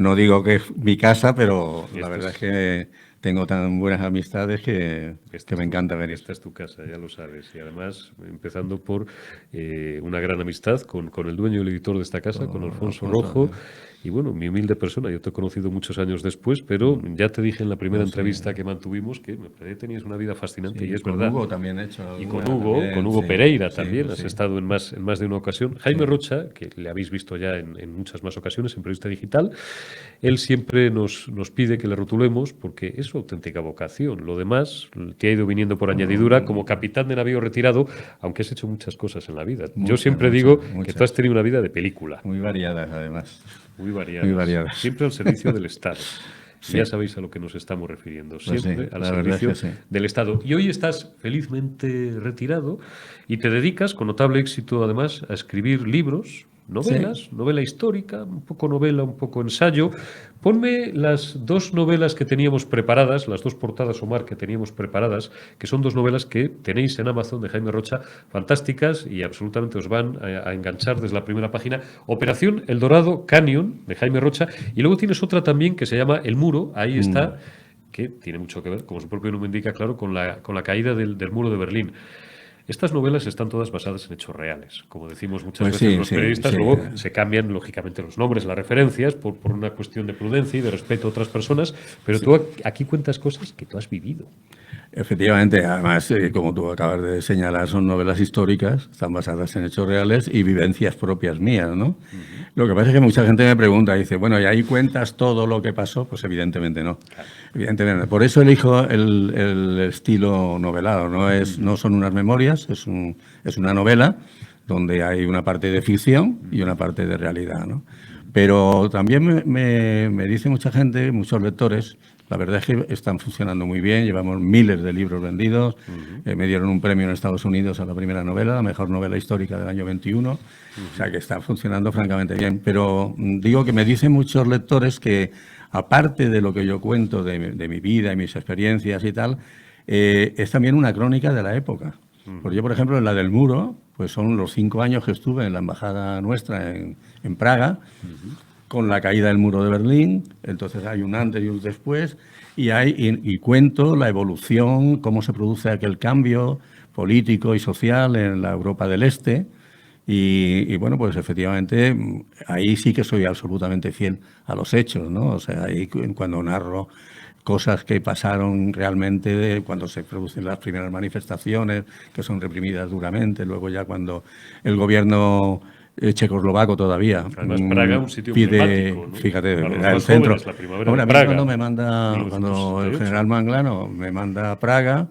no digo que es mi casa, pero la Este verdad es es, que tengo tan buenas amistades esta que es me tu, encanta venir. esta es tu casa, ya lo sabes. Y además, empezando por una gran amistad con el dueño y el editor de esta casa, con Alfonso Alfonso, Rojo. Y bueno, mi humilde persona, yo te he conocido muchos años después, pero ya te dije en la primera no sé, entrevista que mantuvimos que me parece que tenías una vida fascinante y sí, es con verdad. Hugo también he hecho Y alguna Con también, Hugo sí, Pereira sí, también, pues has sí, estado en más de una ocasión. Jaime sí. Rocha, que le habéis visto ya en muchas más ocasiones en Periodista Digital, él siempre nos pide que le rotulemos porque es su auténtica vocación. Lo demás te ha ido viniendo por Bueno, añadidura como capitán de navío retirado, aunque has hecho muchas cosas en la vida. Yo muchas, siempre muchas, digo que tú has muchas. tenido una vida de película, Muy variadas, además. muy Muy variadas, variadas. siempre al servicio del Estado. Y ya Sí, sabéis a lo que nos estamos refiriendo, pues sí, siempre al la verdad es que servicio sí. del Estado. Y hoy estás felizmente retirado y te dedicas, con notable éxito además, a escribir libros, Sí, novelas, novela histórica, un poco novela, un poco ensayo. Ponme las dos novelas que teníamos preparadas, las dos portadas, Omar, que teníamos preparadas, que son dos novelas que tenéis en Amazon de Jaime Rocha, fantásticas y absolutamente os van a enganchar desde la primera página. Operación El Dorado Canyon, de Jaime Rocha, y luego tienes otra también que se llama El Muro, ahí está, que tiene mucho que ver, como su propio nombre indica, claro, con la caída del muro de Berlín. Estas novelas están todas basadas en hechos reales. Como decimos muchas pues veces sí, los sí, periodistas, sí. luego se cambian lógicamente los nombres, las referencias, por una cuestión de prudencia y de respeto a otras personas, pero tú aquí cuentas cosas que tú has vivido. Efectivamente, además, como tú acabas de señalar, son novelas históricas, están basadas en hechos reales y vivencias propias mías, ¿no? Lo que pasa es que mucha gente me pregunta, dice, bueno, ¿y ahí cuentas todo lo que pasó? Pues evidentemente no. Claro. Evidentemente no. Por eso elijo el estilo novelado, no son unas memorias, es una novela donde hay una parte de ficción y una parte de realidad, ¿no? Pero también me dice mucha gente, muchos lectores, la verdad es que están funcionando muy bien, llevamos miles de libros vendidos, me dieron un premio en Estados Unidos a la primera novela, la mejor novela histórica del año 21, o sea que está funcionando francamente bien. Pero digo que me dicen muchos lectores que, aparte de lo que yo cuento de mi vida y mis experiencias y tal, es también una crónica de la época. Porque yo, por ejemplo, en la del muro, pues son los 5 años que estuve en la embajada nuestra en Praga, con la caída del muro de Berlín, entonces hay un antes y un después, y cuento la evolución, cómo se produce aquel cambio político y social en la Europa del Este, y bueno, pues efectivamente ahí sí que soy absolutamente fiel a los hechos, ¿no? O sea, ahí cuando narro cosas que pasaron realmente cuando se producen las primeras manifestaciones, que son reprimidas duramente, luego ya cuando el gobierno checoslovaco todavía Además, Praga, un sitio pide, emblemático, ¿no? fíjate, Para los era el más centro. jóvenes, la primavera de Hombre, a mí cuando Praga, me manda, cuando el 1968. general Manglano me manda a Praga,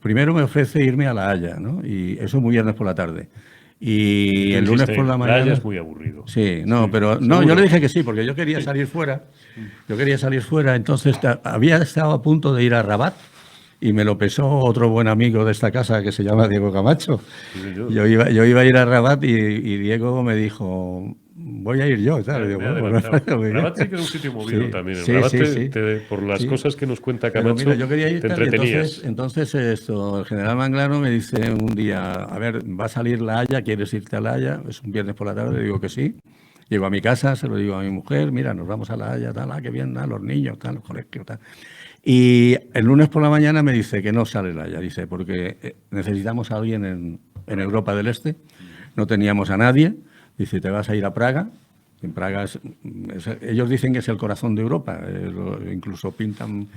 primero me ofrece irme a La Haya, ¿no? Y eso muy viernes por la tarde. Y Y tú el lunes dijiste, por la La Haya es mañana, muy aburrido. sí, no, Sí, pero no, yo le seguro. dije que sí, porque yo quería Sí. salir fuera. Yo quería salir fuera, entonces había estado a punto de ir a Rabat y me lo pesó otro buen amigo de esta casa que se llama Diego Camacho. Sí, señor. Yo iba a ir a Rabat y Diego me dijo, voy a ir yo, ¿sabes? Digo, Me he bueno, pues me adelantado. parece muy bien. Rabat sí que era un sitio movido Sí, también. En sí, Rabat, sí, sí, por las sí. cosas que nos cuenta Pero mira, Camacho, yo quería ir te tal, y entretenías. entonces esto, el general Manglano me dice un día, a ver, va a salir La Haya, ¿quieres irte a La Haya? Es un viernes por la tarde, digo que sí. Llego a mi casa, se lo digo a mi mujer, mira, nos vamos a La Haya, tal, qué bien, los niños, tal, los colegios, tal. Y el lunes por la mañana me dice que no sale La Haya, dice, porque necesitamos a alguien en Europa del Este, no teníamos a nadie, dice, te vas a ir a Praga. En Praga ellos dicen que es el corazón de Europa, incluso pintan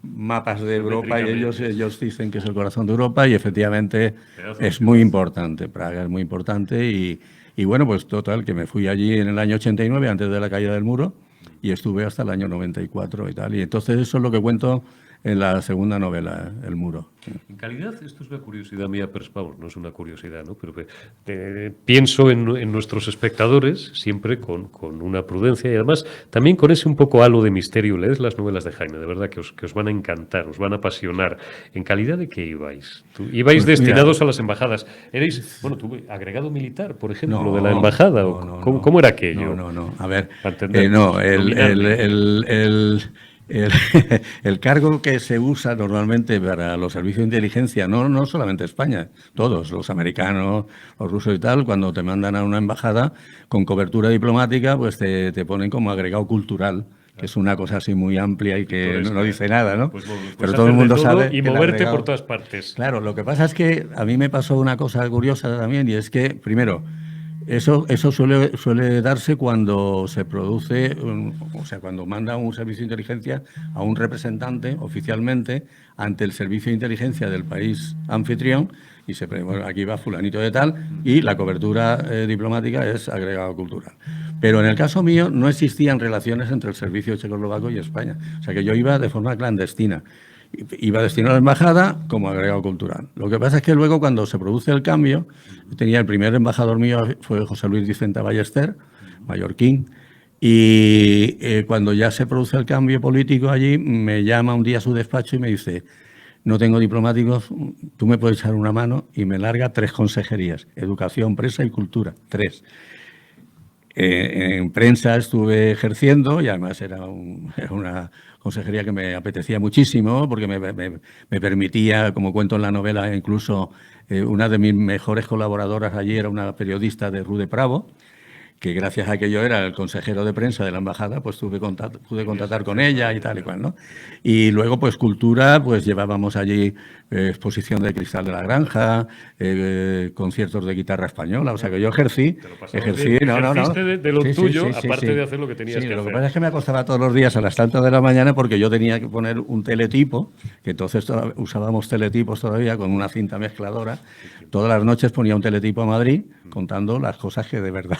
mapas de Europa y Geométricamente, sí. ellos dicen que es el corazón de Europa y efectivamente Pedazo de es muy ciudad. importante, Praga es muy importante y bueno, pues total, que me fui allí en el año 89, antes de la caída del muro, y estuve hasta el año 94 y tal. Y entonces eso es lo que cuento en la segunda novela, El muro. En calidad, esto es una curiosidad mía, pero vamos, no es una curiosidad, ¿no? Pero pienso en nuestros espectadores siempre con una prudencia y además también con ese un poco halo de misterio. Leed las novelas de Jaime, de verdad que os van a encantar, os van a apasionar. ¿En calidad de qué ibais? ¿Ibais Pues mira, destinados a las embajadas? ¿Erais, bueno, tú, agregado militar, por ejemplo, de la no, embajada? ¿O no, no, cómo, no, cómo era no, aquello? no, no. A ver, Para no, entendernos, nominarme. el, el cargo que se usa normalmente para los servicios de inteligencia, no solamente España, todos, los americanos, los rusos y tal, cuando te mandan a una embajada con cobertura diplomática, pues te ponen como agregado cultural, que es una cosa así muy amplia y que no dice nada, ¿no? Pues Pero todo el mundo sabe y que el moverte agregado... por todas partes. Claro, lo que pasa es que a mí me pasó una cosa curiosa también, y es que, primero, eso suele darse cuando se produce, o sea, cuando manda un servicio de inteligencia a un representante oficialmente ante el servicio de inteligencia del país anfitrión, y bueno, aquí va fulanito de tal, y la cobertura diplomática es agregado cultural. Pero en el caso mío no existían relaciones entre el servicio checoslovaco y España. O sea que yo iba de forma clandestina. Iba destinado a la embajada como agregado cultural. Lo que pasa es que luego, cuando se produce el cambio, tenía el primer embajador mío, fue José Luis Vicente Ballester, mallorquín, y cuando ya se produce el cambio político allí, me llama un día a su despacho y me dice: no tengo diplomáticos, tú me puedes echar una mano, y me larga 3 consejerías: educación, prensa y cultura, 3. En prensa estuve ejerciendo, y además era una consejería que me apetecía muchísimo, porque me permitía, como cuento en la novela, incluso una de mis mejores colaboradoras allí era una periodista de Rude Pravo, que gracias a que yo era el consejero de prensa de la embajada, pues pude contactar con ella y tal y cual, ¿no? Y luego, pues cultura, pues llevábamos allí exposición de Cristal de la Granja, conciertos de guitarra española, o sea que yo ejercí, Ejerciste de lo tuyo, aparte de hacer lo que tenías que hacer. Lo que pasa es que me acostaba todos los días a las tantas de la mañana, porque yo tenía que poner un teletipo, que entonces usábamos teletipos todavía con una cinta mezcladora. Todas las noches ponía un teletipo a Madrid contando las cosas que de verdad,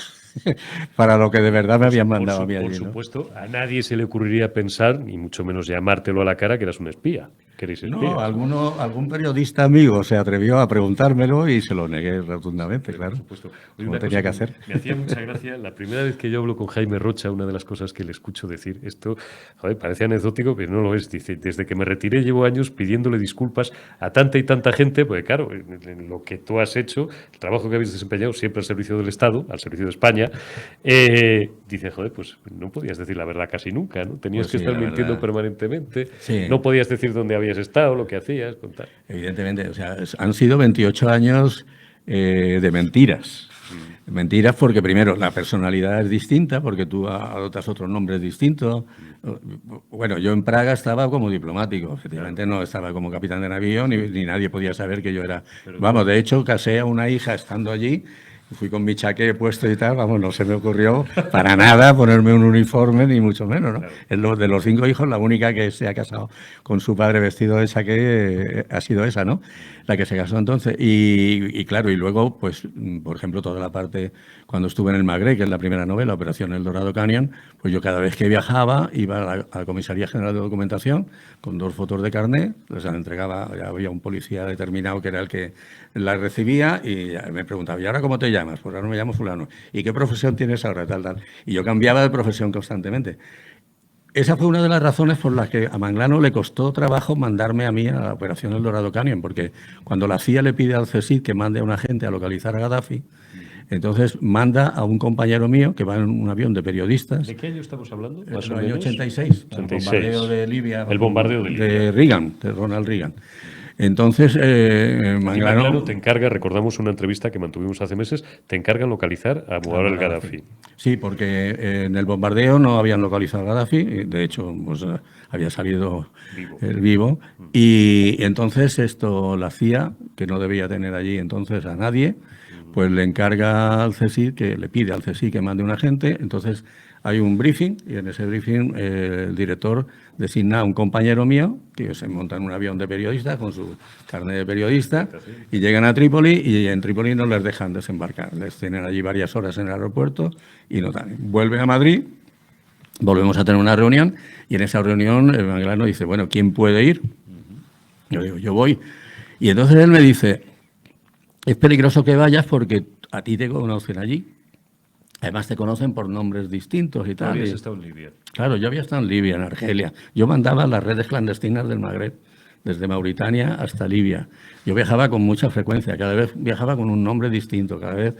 para lo que de verdad me habían mandado a mí allí, Por supuesto, ¿no? A nadie se le ocurriría pensar, ni mucho menos llamártelo a la cara, que eras un espía. Que eres espía. No, algún periodista amigo se atrevió a preguntármelo y se lo negué rotundamente, claro. Por supuesto. Como tenía que hacer. Me hacía mucha gracia. La primera vez que yo hablo con Jaime Rocha, una de las cosas que le escucho decir, esto, joder, parece anecdótico, pero no lo es. Dice: desde que me retiré llevo años pidiéndole disculpas a tanta y tanta gente, porque claro, en lo que tú has hecho, el trabajo que habéis desempeñado siempre al servicio del Estado, al servicio de España, dice, joder, pues no podías decir la verdad casi nunca, ¿no? Tenías que estar mintiendo permanentemente, no podías decir dónde habías estado, lo que hacías, contar. Evidentemente, o sea, han sido 28 años de mentiras. Mentiras porque, primero, la personalidad es distinta, porque tú adoptas otros nombres distintos. Bueno, yo en Praga estaba como diplomático, efectivamente no estaba como capitán de navío, ni nadie podía saber que yo era... Vamos, de hecho, casé a una hija estando allí. Fui con mi chaqué puesto y tal, vamos, no se me ocurrió para nada ponerme un uniforme, ni mucho menos, ¿no? De los 5 hijos, la única que se ha casado con su padre vestido de chaqué ha sido esa, ¿no? La que se casó entonces. Y claro, y luego, pues, por ejemplo, toda la parte, cuando estuve en el Magreb, que es la primera novela, Operación El Dorado Canyon, pues yo cada vez que viajaba iba a la Comisaría General de Documentación con 2 fotos de carnet, les la entregaba, ya había un policía determinado que era el que la recibía, y me preguntaba: ¿y ahora cómo te llamas? Pues ahora me llamo fulano. ¿Y qué profesión tienes ahora? Tal. Y yo cambiaba de profesión constantemente. Esa fue una de las razones por las que a Manglano le costó trabajo mandarme a mí a la Operación El Dorado Canyon, porque cuando la CIA le pide al CSIC que mande a un agente a localizar a Gaddafi, entonces manda a un compañero mío que va en un avión de periodistas. ¿De qué año estamos hablando? En el año 86, el bombardeo de Libia. El bombardeo de Reagan, de Ronald Reagan. Entonces, Manglano te encarga, recordamos una entrevista que mantuvimos hace meses, te encarga localizar a Muammar al-Gaddafi. Sí, porque en el bombardeo no habían localizado a Gaddafi, de hecho, pues, había salido vivo. Y entonces la CIA, que no debía tener allí entonces a nadie, pues le encarga al CSIC, que le pide al CSIC que mande un agente. Entonces hay un briefing, y en ese briefing el director designa a un compañero mío, que se monta en un avión de periodistas con su carnet de periodista, y llegan a Trípoli, y en Trípoli no les dejan desembarcar. Les tienen allí varias horas en el aeropuerto y no tal. Vuelven a Madrid, volvemos a tener una reunión, y en esa reunión Manglano dice: bueno, ¿quién puede ir? Yo digo: yo voy. Y entonces él me dice: es peligroso que vayas porque a ti te conocen allí. Además te conocen por nombres distintos y tal. ¿Habías estado en Libia? Claro, yo había estado en Libia, en Argelia. Yo mandaba las redes clandestinas del Magreb. desde Mauritania hasta Libia. Yo viajaba con mucha frecuencia, cada vez viajaba con un nombre distinto, cada vez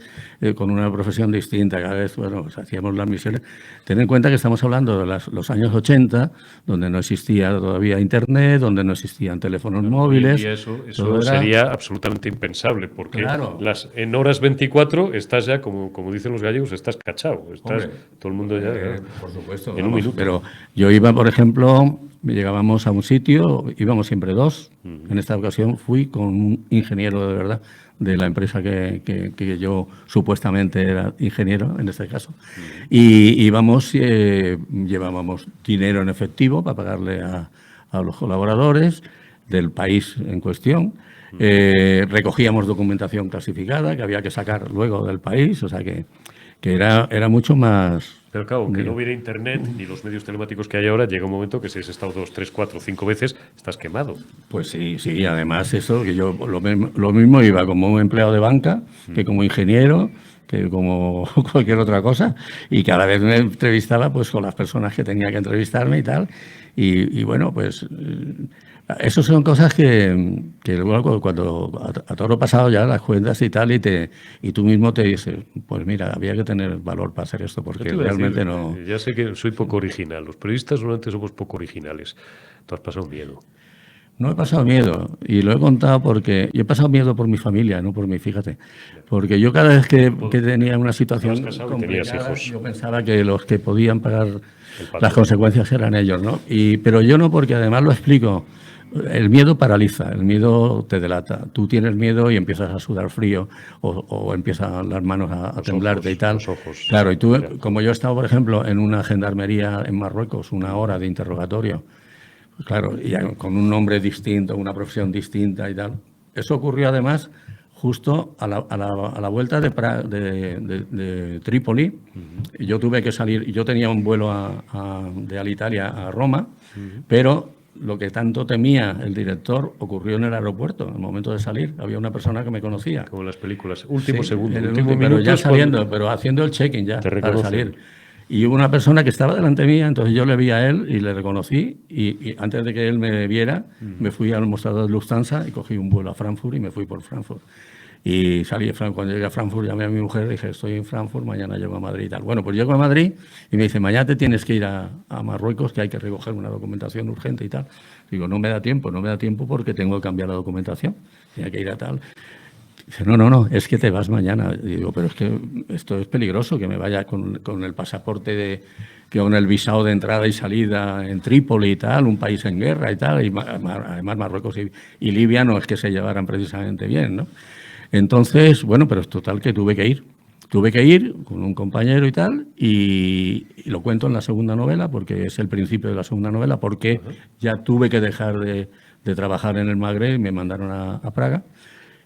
con una profesión distinta, cada vez, bueno, pues hacíamos las misiones. Ten en cuenta que estamos hablando de los años 80, donde no existía todavía Internet, donde no existían teléfonos móviles. Y eso sería absolutamente impensable, porque claro, en horas 24 estás ya, como dicen los gallegos, estás cachado. Estás, hombre, todo el mundo ya... por supuesto. En un minuto. Pero yo iba, por ejemplo... Llegábamos a un sitio, íbamos siempre dos. En esta ocasión fui con un ingeniero de verdad de la empresa que yo supuestamente era ingeniero, en este caso. Y íbamos, llevábamos dinero en efectivo para pagarle a los colaboradores del país en cuestión. Recogíamos documentación clasificada que había que sacar luego del país, o sea que era mucho más... Pero claro, que no hubiera internet ni los medios telemáticos que hay ahora, llega un momento que si has estado 2, 3, 4, 5 veces, estás quemado. Pues sí, además eso, que yo lo mismo iba como un empleado de banca, que como ingeniero, que como cualquier otra cosa, y cada vez me entrevistaba pues con las personas que tenía que entrevistarme y tal, y bueno, pues... Eso son cosas que luego cuando a toro pasado ya las cuentas y tal, y tú mismo te dices, pues mira, había que tener valor para hacer esto, porque realmente no... Ya sé que soy poco original, los periodistas normalmente somos poco originales. ¿Tú has pasado miedo? No he pasado miedo, y lo he contado porque yo he pasado miedo por mi familia, no por mí, fíjate. Porque yo cada vez que tenía una situación complicada, yo pensaba que los que podían pagar las consecuencias eran ellos, ¿no? Pero yo no, porque además lo explico. El miedo paraliza, el miedo te delata. Tú tienes miedo y empiezas a sudar frío o empiezan las manos a temblarte y tal. Los ojos. Claro, y tú, como yo he estado, por ejemplo, en una gendarmería en Marruecos, 1 hora de interrogatorio, claro, y con un nombre distinto, una profesión distinta y tal. Eso ocurrió además justo a la vuelta de Trípoli. Yo tuve que salir, yo tenía un vuelo de Alitalia a Roma, pero lo que tanto temía el director ocurrió en el aeropuerto, en el momento de salir. Había una persona que me conocía. Como en las películas. Último segundo, último minuto. Pero ya saliendo, pero haciendo el check-in ya para salir. Y hubo una persona que estaba delante mía, entonces yo le vi a él y le reconocí. Y antes de que él me viera, me fui al mostrador de Lufthansa y cogí un vuelo a Frankfurt y me fui por Frankfurt. Y salí, cuando llegué a Frankfurt, llamé a mi mujer y dije, estoy en Frankfurt, mañana llego a Madrid y tal. Bueno, pues llego a Madrid y me dice, mañana te tienes que ir a Marruecos, que hay que recoger una documentación urgente y tal. Digo, no me da tiempo porque tengo que cambiar la documentación, tenía que ir a tal. Dice, no, es que te vas mañana. Y digo, pero es que esto es peligroso, que me vaya con el pasaporte con el visado de entrada y salida en Trípoli y tal, un país en guerra y tal, y además Marruecos y Libia no es que se llevaran precisamente bien, ¿no? Entonces, bueno, pero es total que tuve que ir. Tuve que ir con un compañero y tal, y lo cuento en la segunda novela, porque es el principio de la segunda novela, porque ya tuve que dejar de trabajar en el Magreb y me mandaron a Praga.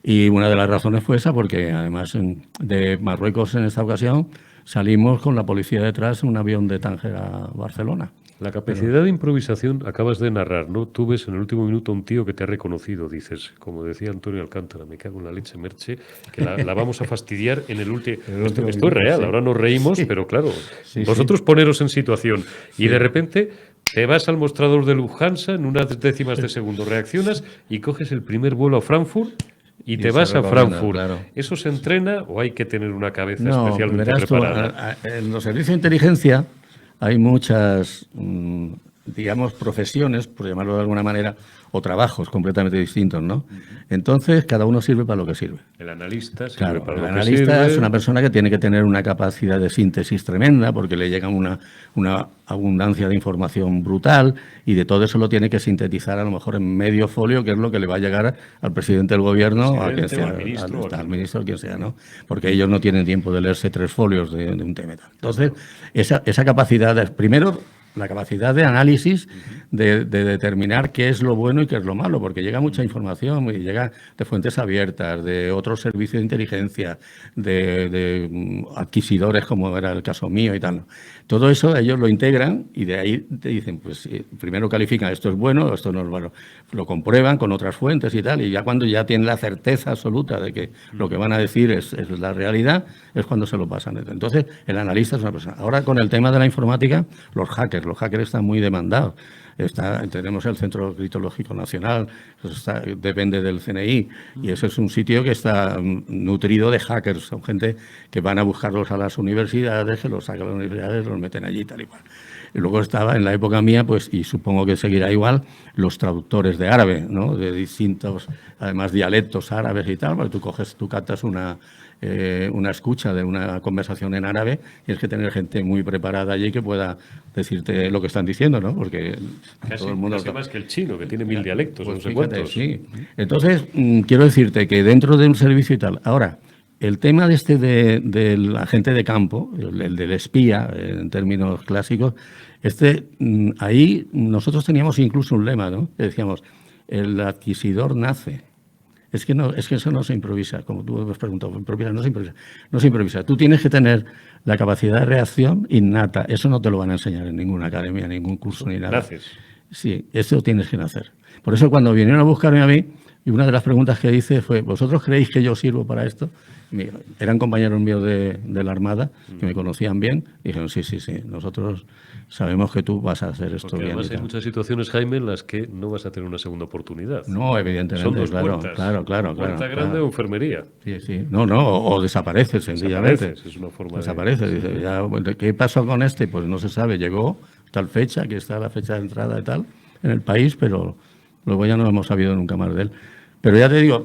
Y una de las razones fue esa, porque además de Marruecos en esta ocasión salimos con la policía detrás en un avión de Tánger a Barcelona. La capacidad de improvisación acabas de narrar, ¿no? Tú ves en el último minuto a un tío que te ha reconocido, dices, como decía Antonio Alcántara, me cago en la leche, Merche, que la vamos a fastidiar en el último... Esto es real, sí. Ahora nos reímos, sí. Pero claro, sí, vosotros poneros en situación y de repente te vas al mostrador de Lufthansa en unas décimas de segundo, reaccionas y coges el primer vuelo a Frankfurt y te vas a Frankfurt. Claro. ¿Eso se entrena o hay que tener una cabeza especialmente preparada? En los servicios de inteligencia hay muchas, digamos, profesiones, por llamarlo de alguna manera, o trabajos completamente distintos, ¿no? Entonces, cada uno sirve para lo que sirve. El analista sirve para lo que sirve. El analista es una persona que tiene que tener una capacidad de síntesis tremenda, porque le llega una abundancia de información brutal, y de todo eso lo tiene que sintetizar a lo mejor en medio folio, que es lo que le va a llegar al presidente del gobierno, a quien sea, al ministro, quien sea, ¿no? Porque ellos no tienen tiempo de leerse 3 folios de un tema. Entonces, esa capacidad, primero, la capacidad de análisis, de determinar qué es lo bueno y qué es lo malo, porque llega mucha información y llega de fuentes abiertas, de otros servicios de inteligencia, de adquisidores, como era el caso mío y tal. Todo eso ellos lo integran y de ahí te dicen, pues primero califican esto es bueno, esto no es bueno. Lo comprueban con otras fuentes y tal, y ya cuando ya tienen la certeza absoluta de que lo que van a decir es la realidad, es cuando se lo pasan. Entonces, el analista es una persona. Ahora, con el tema de la informática, los hackers, Los hackers están muy demandados. Tenemos el Centro Criptológico Nacional, depende del CNI, y ese es un sitio que está nutrido de hackers. Son gente que van a buscarlos a las universidades, que los sacan a las universidades, los meten allí, tal y cual. Y luego estaba, en la época mía, pues, y supongo que seguirá igual, los traductores de árabe, ¿no? De distintos, además, dialectos árabes y tal, porque tú captas una escucha de una conversación en árabe, y es que tener gente muy preparada allí que pueda decirte lo que están diciendo, ¿no? Porque casi, todo el mundo... Casi más que el chino, que tiene 1000 dialectos, pues no sé fíjate, cuántos. Sí. Entonces, quiero decirte que dentro de un servicio y tal, ahora, el tema del agente de campo, el del espía, en términos clásicos, ahí nosotros teníamos incluso un lema, ¿no? Que decíamos, el adquisidor nace. Es que eso no se improvisa, como tú me has preguntado, no se improvisa. No se improvisa. Tú tienes que tener la capacidad de reacción innata. Eso no te lo van a enseñar en ninguna academia, en ningún curso ni nada. Naces. Sí, eso tienes que nacer. Por eso cuando vinieron a buscarme a mí, y una de las preguntas que hice fue, ¿vosotros creéis que yo sirvo para esto? Eran compañeros míos de la Armada, que me conocían bien, y dijeron, sí, nosotros sabemos que tú vas a hacer esto Porque bien. Además hay muchas situaciones, Jaime, en las que no vas a tener una segunda oportunidad. No, evidentemente. Son dos puertas. Claro. Puerta grande o enfermería. Sí. No, o desapareces, sencillamente. Es una forma Desaparece. Dice, ¿qué pasó con este? Pues no se sabe. Llegó tal fecha, que está la fecha de entrada y tal, en el país, pero luego ya no hemos sabido nunca más de él. Pero ya te digo,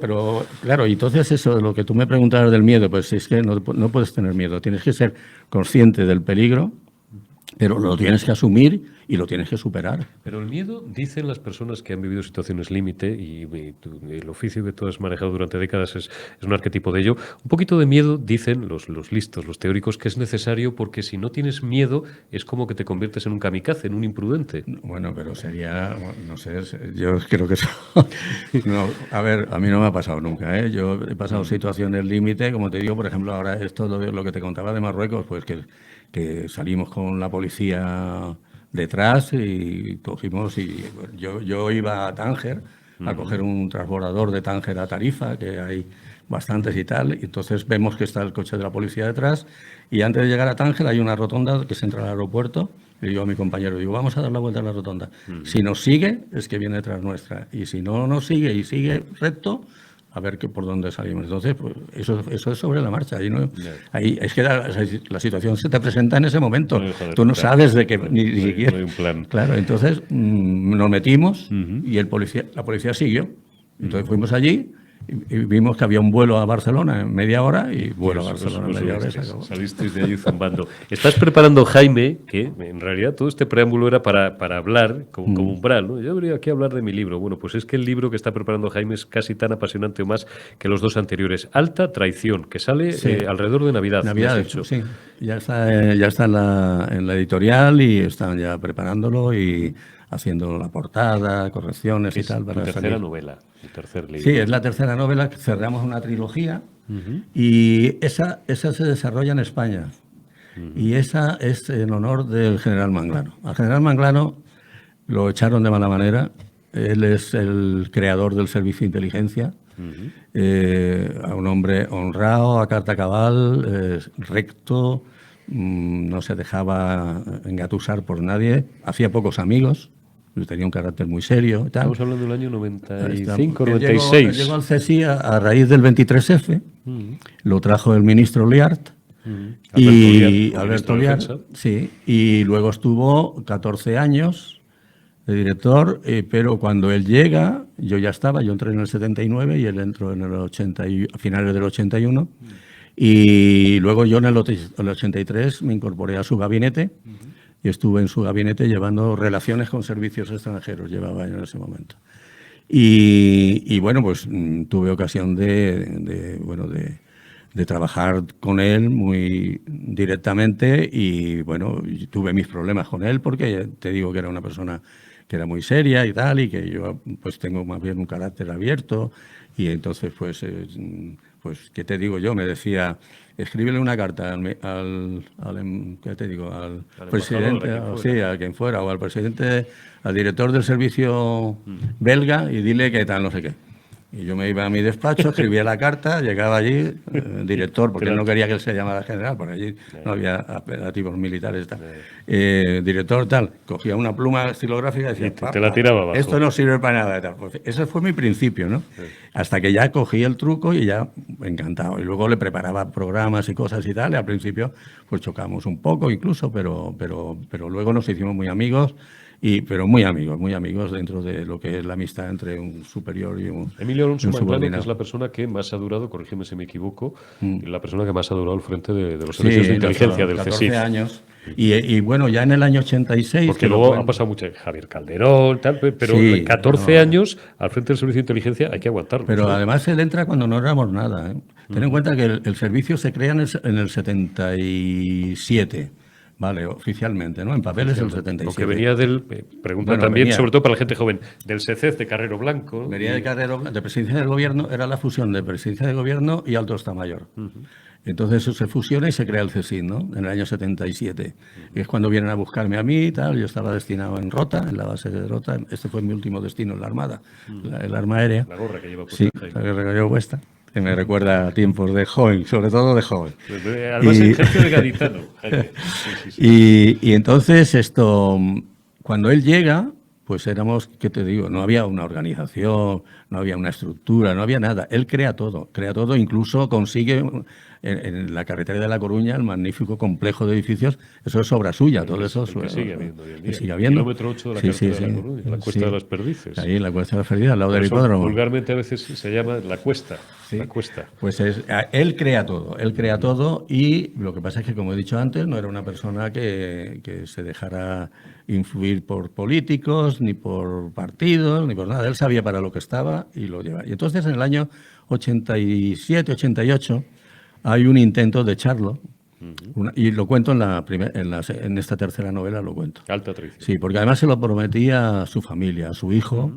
claro, y entonces eso de lo que tú me preguntabas del miedo, pues es que no puedes tener miedo, tienes que ser consciente del peligro, pero lo tienes que asumir y lo tienes que superar. Pero el miedo, dicen las personas que han vivido situaciones límite, y el oficio que tú has manejado durante décadas es un arquetipo de ello, un poquito de miedo, dicen los listos, los teóricos, que es necesario porque si no tienes miedo es como que te conviertes en un kamikaze, en un imprudente. Bueno, pero sería, no sé, yo creo que eso... No, a ver, a mí no me ha pasado nunca, ¿eh? Yo he pasado situaciones límite, como te digo, por ejemplo, ahora esto lo que te contaba de Marruecos, pues que salimos con la policía detrás y cogimos yo iba a Tánger a coger un transbordador de Tánger a Tarifa, que hay bastantes y tal, y entonces vemos que está el coche de la policía detrás, y antes de llegar a Tánger hay una rotonda que se entra al aeropuerto, y digo a mi compañero, vamos a dar la vuelta a la rotonda. Si nos sigue, es que viene detrás nuestra, y si no nos sigue y sigue recto, a ver por dónde salimos. Entonces, pues, eso es sobre la marcha. Ahí es que la situación se te presenta en ese momento. Tú no sabes de qué ni siquiera. No hay un plan. Claro, entonces nos metimos y la policía siguió. Entonces fuimos allí y vimos que había un vuelo a Barcelona en media hora y vuelo a Barcelona en media hora y se acabó. Salisteis de allí zumbando. Estás preparando, Jaime, que en realidad todo este preámbulo era para hablar como umbral, ¿no? Yo habría aquí a hablar de mi libro. Bueno, pues es que el libro que está preparando Jaime es casi tan apasionante o más que los dos anteriores. Alta Traición, que sale alrededor de Navidad. Navidad, sí. Ya está en la editorial y están ya preparándolo y haciendo la portada, correcciones y tal. Para tercera novela, el tercer libro. Sí, es la tercera novela, cerramos una trilogía y esa se desarrolla en España. Y esa es en honor del general Manglano. Al general Manglano lo echaron de mala manera. Él es el creador del servicio de inteligencia, a un hombre honrado, a carta cabal, recto, no se dejaba engatusar por nadie, hacía pocos amigos, tenía un carácter muy serio y tal. Estamos hablando del año 95, 96. Llegó al CSI a raíz del 23F, lo trajo el ministro Liart, Alberto Liart, sí, y luego estuvo 14 años de director, pero cuando él llega, yo entré en el 79 y él entró en el 80 a finales del 81, y luego yo en el 83 me incorporé a su gabinete y estuve en su gabinete llevando relaciones con servicios extranjeros, llevaba yo en ese momento. Y bueno, pues tuve ocasión de trabajar con él muy directamente y bueno, tuve mis problemas con él porque te digo que era una persona que era muy seria y tal, y que yo pues tengo más bien un carácter abierto, y entonces pues ¿qué te digo yo? Me decía, escríbele una carta al presidente, a quien fuera, o al presidente, al director del servicio belga, y dile que tal, no sé qué. Y yo me iba a mi despacho, escribía la carta, llegaba allí, director, porque él no quería que él se llamara general, porque allí no había apelativos militares, tal. Director, tal, cogía una pluma estilográfica y decía, Y te la tiraba abajo. esto no sirve para nada. Tal. Pues ese fue mi principio, ¿no? Sí. Hasta que ya cogí el truco y ya encantado. Y luego le preparaba programas y cosas y tal, y al principio pues chocamos un poco incluso, pero luego nos hicimos muy amigos. Pero muy amigos dentro de lo que es la amistad entre un superior y un Emilio Alonso Manglano, que es subordinado. la persona que más ha durado, corrígeme si me equivoco, la persona que más ha durado al frente de los servicios de inteligencia del 14 CSIC. años. Y bueno, ya en el año 86... Porque luego ha pasado mucho, Javier Calderón, tal, pero Sí, 14 años al frente del servicio de inteligencia hay que aguantarlo. Pero ¿sabes? además él entra cuando no éramos nada. Ten en cuenta que el servicio se crea en el 77. Vale, oficialmente, ¿no? En papel es el 77. Porque venía del, pregunta también, sobre todo para la gente joven, del SECEZ de Carrero Blanco. Venía de Carrero Blanco, de presidencia del gobierno, era la fusión de presidencia del gobierno y Alto Estado Mayor. Entonces eso se fusiona y se crea el CSIC, ¿no? En el año 77. Y es cuando vienen a buscarme a mí y tal. Yo estaba destinado en Rota, en la base de Rota. Este fue mi último destino en la Armada, el Arma Aérea. La gorra que lleva puesta. Sí, la gorra que llevo puesta. Que me recuerda a tiempos de joven, sobre todo de joven. Además, el jefe de gaditano. Y entonces cuando él llega, pues éramos, ¿qué te digo? No había una organización, no había una estructura, no había nada. Él crea todo, incluso consigue en la carretera de La Coruña el magnífico complejo de edificios. Eso es obra suya, todo eso. Que sigue habiendo hoy en día. Sigue habiendo. Kilómetro 8 de la carretera de La Coruña, la Cuesta de las Perdices. Ahí, la Cuesta de las Perdices, al lado del hipódromo. Vulgarmente a veces se llama la Cuesta. Sí. La Cuesta. Pues él crea todo y lo que pasa es que, como he dicho antes, no era una persona que se dejara influir por políticos, ni por partidos, ni por nada. Él sabía para lo que estaba y lo llevaba. Y entonces en el año 87, 88 hay un intento de echarlo. Y lo cuento en esta tercera novela, lo cuento. Alta traición. Sí, porque además se lo prometía a su familia, a su hijo,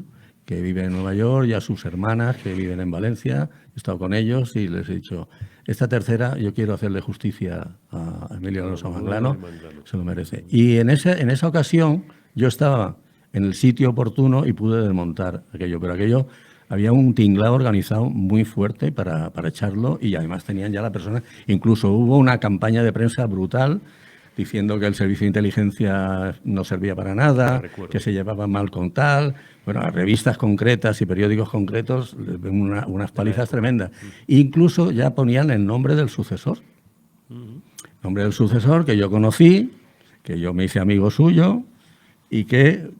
que vive en Nueva York, y a sus hermanas, que viven en Valencia. He estado con ellos y les he dicho, esta tercera yo quiero hacerle justicia a Emilio Alonso Manglano, se lo merece. Y en esa ocasión yo estaba en el sitio oportuno y pude desmontar aquello, pero aquello... Había un tinglado organizado muy fuerte para echarlo y además tenían ya la persona... Incluso hubo una campaña de prensa brutal diciendo que el servicio de inteligencia no servía para nada, que se llevaba mal con tal... Bueno, a revistas concretas y periódicos concretos unas palizas tremendas. Incluso ya ponían el nombre del sucesor. Nombre del sucesor que yo conocí, que yo me hice amigo suyo y que...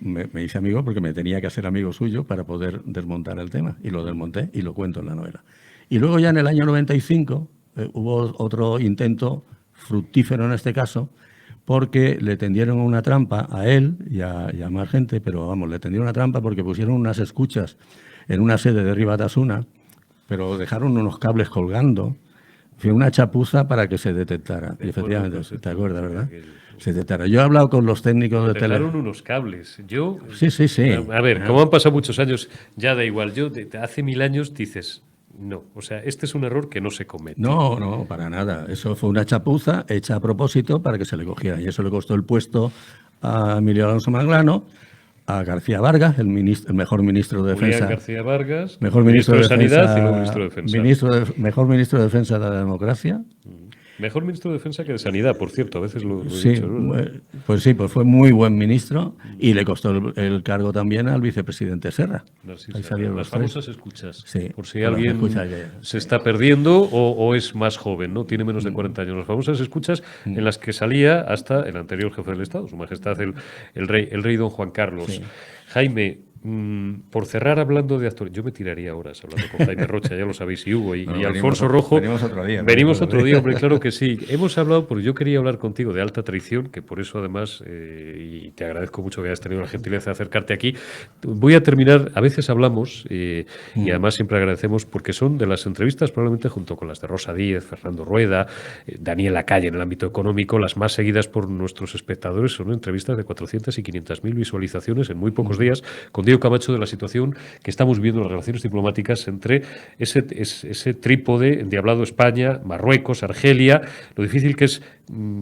Me hice amigo porque me tenía que hacer amigo suyo para poder desmontar el tema. Y lo desmonté y lo cuento en la novela. Y luego ya en el año 95 hubo otro intento, fructífero en este caso, porque le tendieron una trampa a él y a más gente, pero vamos, le tendieron una trampa porque pusieron unas escuchas en una sede de Ribatasuna, pero dejaron unos cables colgando. Fue una chapuza para que se detectara. Y efectivamente, te acuerdas, ¿verdad? Se detectara. Yo he hablado con los técnicos de tele. Dejaron unos cables. Yo. Sí. A ver, como han pasado muchos años, ya da igual. Yo, hace 1000 años dices, no. O sea, este es un error que no se comete. No, para nada. Eso fue una chapuza hecha a propósito para que se le cogiera. Y eso le costó el puesto a Emilio Alonso Manglano, a García Vargas, el mejor ministro de Defensa. García Vargas, mejor ministro de Sanidad y luego ministro de Defensa. Mejor ministro de Defensa de la democracia. Mejor ministro de Defensa que de Sanidad, por cierto, a veces lo he sí, dicho, ¿no? Pues sí, pues fue muy buen ministro y le costó el cargo también al vicepresidente Serra. Las famosas escuchas, sí, por si alguien se está perdiendo o es más joven, ¿no? Tiene menos de 40 años. Las famosas escuchas en las que salía hasta el anterior jefe del Estado, Su Majestad el rey don Juan Carlos. Sí. Jaime, por cerrar hablando de actores, yo me tiraría horas hablando con Jaime Rocha, ya lo sabéis, y Hugo y Alfonso Rojo. Venimos otro día. Venimos otro día, hombre, claro que sí. Hemos hablado, porque yo quería hablar contigo de alta traición, que por eso además, y te agradezco mucho que hayas tenido la gentileza de acercarte aquí. Voy a terminar, a veces hablamos, y además siempre agradecemos, porque son de las entrevistas, probablemente junto con las de Rosa Díez, Fernando Rueda, Daniel Lacalle en el ámbito económico, las más seguidas por nuestros espectadores. Son entrevistas de 400 y 500.000 visualizaciones en muy pocos días, con Diego Camacho de la situación que estamos viendo en las relaciones diplomáticas entre ese trípode endiablado España, Marruecos, Argelia, lo difícil que es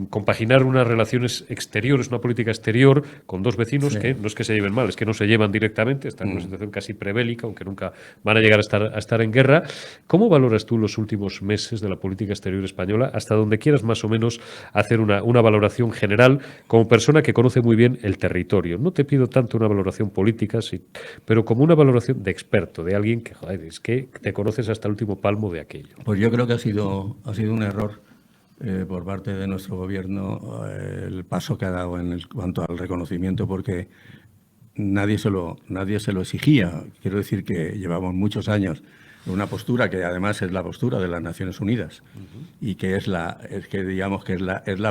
compaginar unas relaciones exteriores, una política exterior con dos vecinos que no es que se lleven mal, es que no se llevan directamente, están en una situación casi prebélica, aunque nunca van a llegar a estar en guerra. ¿Cómo valoras tú los últimos meses de la política exterior española, hasta donde quieras más o menos hacer una valoración general como persona que conoce muy bien el territorio? No te pido tanto una valoración política, sí, pero como una valoración de experto, de alguien que, joder, es que te conoces hasta el último palmo de aquello. Pues yo creo que ha sido un error por parte de nuestro gobierno el paso que ha dado en cuanto al reconocimiento, porque nadie se lo exigía. Quiero decir que llevamos muchos años en una postura que además es la postura de las Naciones Unidas y que es la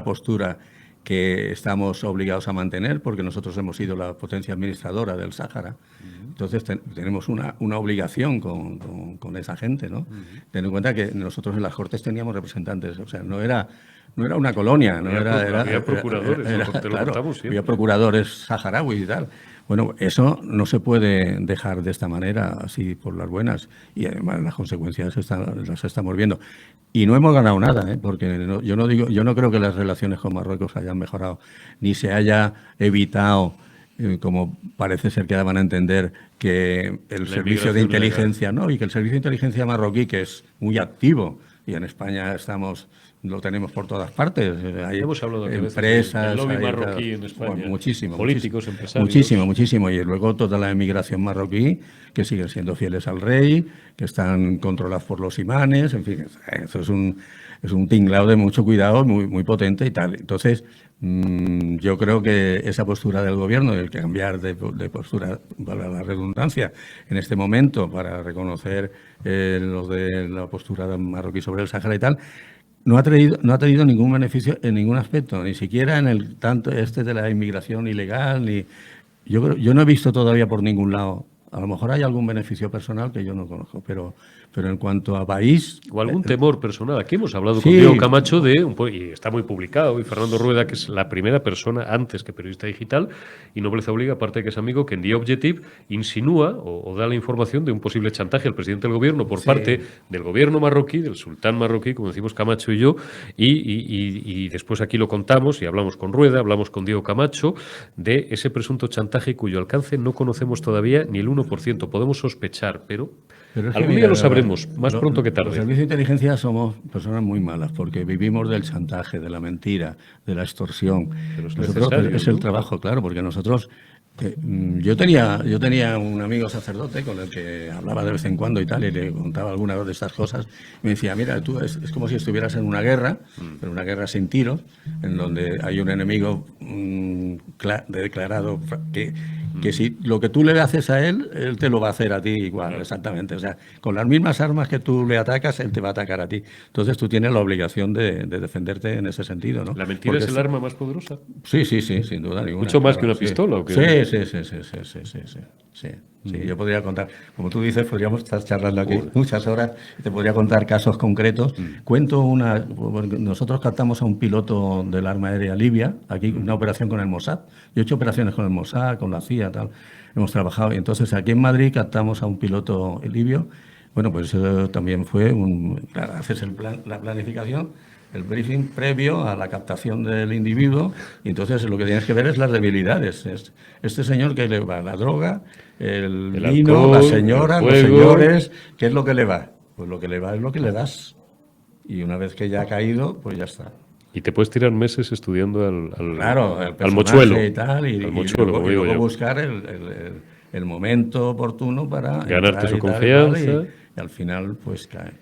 postura que estamos obligados a mantener, porque nosotros hemos sido la potencia administradora del Sáhara. Entonces tenemos una obligación con esa gente, ¿no? Ten en cuenta que nosotros en las Cortes teníamos representantes, o sea, no era una colonia, había procuradores, había procuradores saharauis y tal. Bueno, eso no se puede dejar de esta manera, así por las buenas, y además las consecuencias las estamos viendo. Y no hemos ganado nada, porque yo no creo que las relaciones con Marruecos hayan mejorado, ni se haya evitado, como parece ser que daban a entender, que el servicio de inteligencia, ¿no? Y que el servicio de inteligencia marroquí, que es muy activo, y en España lo tenemos por todas partes. Hay hemos hablado aquí empresas, del lobby marroquí en España. Bueno, muchísimo. Políticos, empresarios. Muchísimo. Y luego toda la emigración marroquí, que siguen siendo fieles al rey, que están controlados por los imanes, en fin, eso es un tinglado de mucho cuidado, muy, muy potente y tal. Entonces, yo creo que esa postura del gobierno, el cambiar de postura, para la redundancia, en este momento, para reconocer los de la postura marroquí sobre el Sáhara y tal, no ha tenido ningún beneficio en ningún aspecto, ni siquiera en el tanto de la inmigración ilegal. Yo no he visto todavía por ningún lado. A lo mejor hay algún beneficio personal que yo no conozco, pero en cuanto a país... O algún temor personal. Aquí hemos hablado con Diego Camacho y está muy publicado, y Fernando Rueda, que es la primera persona, antes que periodista digital, y Nobleza Obliga, aparte de que es amigo, que en The Objective insinúa o da la información de un posible chantaje al presidente del gobierno por parte del gobierno marroquí, del sultán marroquí, como decimos Camacho y yo, y después aquí lo contamos, y hablamos con Rueda, hablamos con Diego Camacho, de ese presunto chantaje cuyo alcance no conocemos todavía ni el 1%. Podemos sospechar, pero algún día lo sabremos, más pronto que tarde. Los servicios de inteligencia somos personas muy malas, porque vivimos del chantaje, de la mentira, de la extorsión. Pero es el trabajo, claro, porque nosotros... Yo tenía un amigo sacerdote con el que hablaba de vez en cuando y tal, y le contaba algunas de estas cosas. Y me decía, mira, tú es como si estuvieras en una guerra, pero una guerra sin tiros, en donde hay un enemigo declarado que si lo que tú le haces a él te lo va a hacer a ti igual, exactamente. O sea, con las mismas armas que tú le atacas, él te va a atacar a ti. Entonces tú tienes la obligación de defenderte en ese sentido, ¿no? ¿La mentira es el arma más poderosa? Sí, sin duda ninguna. ¿Mucho más que una pistola? ¿O qué? Sí. Yo podría contar, como tú dices, podríamos estar charlando aquí muchas horas, te podría contar casos concretos. Nosotros captamos a un piloto del Arma Aérea Libia, aquí una operación con el Mossad. Yo he hecho operaciones con el Mossad, con la CIA, tal. Hemos trabajado, y entonces aquí en Madrid captamos a un piloto libio. Bueno, pues eso también fue haces la planificación, el briefing previo a la captación del individuo, y entonces lo que tienes que ver es las debilidades. Este señor, que le va la droga, el vino, alcohol, la señora, los señores, ¿qué es lo que le va? Pues lo que le va es lo que le das. Y una vez que ya ha caído, pues ya está. Y te puedes tirar meses estudiando al mochuelo y tal, y luego buscar el momento oportuno para ganarte su confianza. Y al final, pues cae.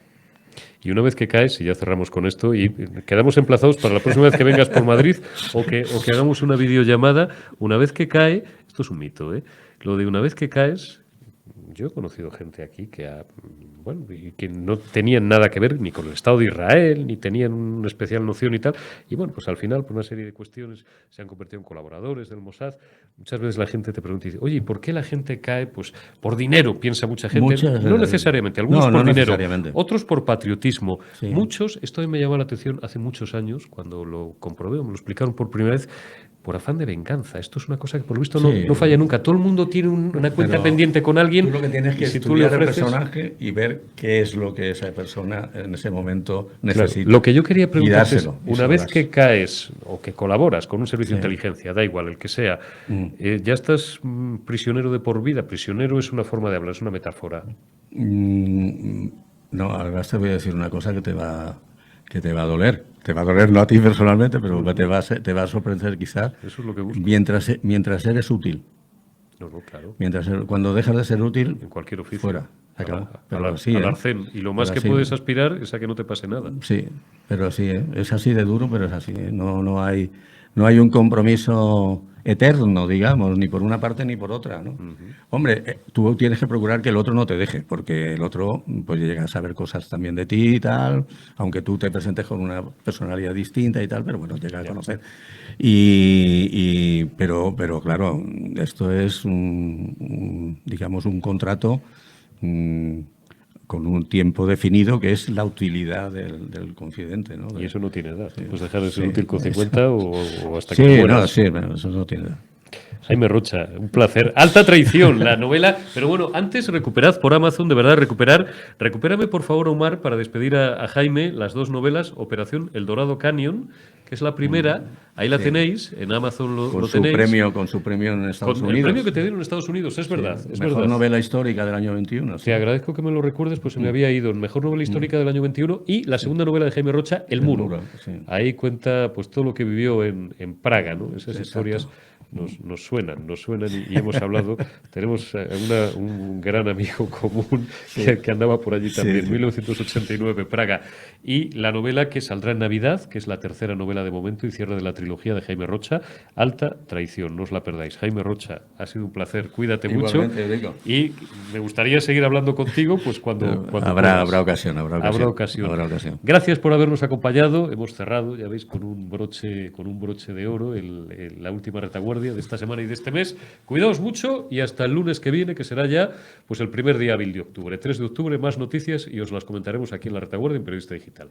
Y una vez que caes, y ya cerramos con esto, y quedamos emplazados para la próxima vez que vengas por Madrid o que hagamos una videollamada, una vez que cae, esto es un mito, lo de una vez que caes, yo he conocido gente aquí que que no tenían nada que ver ni con el Estado de Israel, ni tenían una especial noción y tal, y bueno, pues al final, por una serie de cuestiones, se han convertido en colaboradores del Mossad. Muchas veces la gente te pregunta y dice, oye, ¿por qué la gente cae? Pues por dinero, piensa mucha gente. No necesariamente, algunos por dinero, otros por patriotismo. Muchos, esto me llamó la atención hace muchos años, cuando lo comprobé, me lo explicaron por primera vez, por afán de venganza. Esto es una cosa que por lo visto Sí. no falla nunca. Todo el mundo tiene una cuenta Pero pendiente con alguien. Tú lo que tienes y que si tú le estudiar el ofreces... personaje y ver qué es lo que esa persona en ese momento Claro, necesita. lo que yo quería y preguntarte es, dárselo, y se una lo vez das. que caes o que colaboras con un servicio de Sí. inteligencia, da igual el que sea, ya estás prisionero de por vida. Prisionero es una forma de hablar, es una metáfora. Mm, no, además te voy a decir una cosa que te va a doler. Te va a doler no a ti personalmente, pero te va a sorprender quizás. Eso es lo que busco. Mientras eres útil. No, claro. Cuando dejas de ser útil, En cualquier oficio. fuera. Se acabó. Pero Al así, al ¿eh? arcén. Y lo más Pero que así, puedes aspirar es a que no te pase nada. Sí, pero así, ¿eh? Es así de duro, pero es así, ¿eh? No hay un compromiso eterno, digamos, ni por una parte ni por otra, ¿no? Hombre, tú tienes que procurar que el otro no te deje, porque el otro pues llega a saber cosas también de ti y tal, aunque tú te presentes con una personalidad distinta y tal, pero bueno, llega a conocer. Pero claro, esto es digamos, un contrato con un tiempo definido que es la utilidad del confidente, ¿no? Y eso no tiene edad. Tú puedes dejar de ser Sí, útil con 50 o hasta Sí, que mueras. bueno, eso no tiene edad. Jaime Rocha, un placer. Alta traición, la novela. Pero bueno, antes recuperad por Amazon, de verdad, recupérame por favor, Omar, para despedir a Jaime, las dos novelas, Operación El Dorado Canyon, que es la primera, ahí la tenéis, en Amazon lo tenéis. Con su premio en Estados Con Unidos. el premio que te dieron en Estados Unidos, es verdad. Es Mejor verdad. novela histórica del año 21. Te agradezco que me lo recuerdes, pues se me había ido en Mejor Novela Histórica del año 21 y la segunda novela de Jaime Rocha, El Muro. Sí. Ahí cuenta pues todo lo que vivió en Praga, ¿no? Esas Sí, historias nos suenan y hemos hablado. Tenemos un gran amigo común que andaba por allí también, Sí. 1989, Praga. Y la novela que saldrá en Navidad, que es la tercera novela de momento y cierre de la trilogía de Jaime Rocha, Alta Traición, no os la perdáis. Jaime Rocha, ha sido un placer, cuídate Igualmente, mucho. Eurico. Y me gustaría seguir hablando contigo pues cuando Habrá puedas. ocasión. Habrá ocasión. Gracias por habernos acompañado. Hemos cerrado, ya veis, con un broche de oro la última retaguardia de esta semana y de este mes. Cuidaos mucho y hasta el lunes que viene, que será ya pues el primer día hábil de octubre. 3 de octubre, más noticias y os las comentaremos aquí en La Retaguardia en Periodista Digital.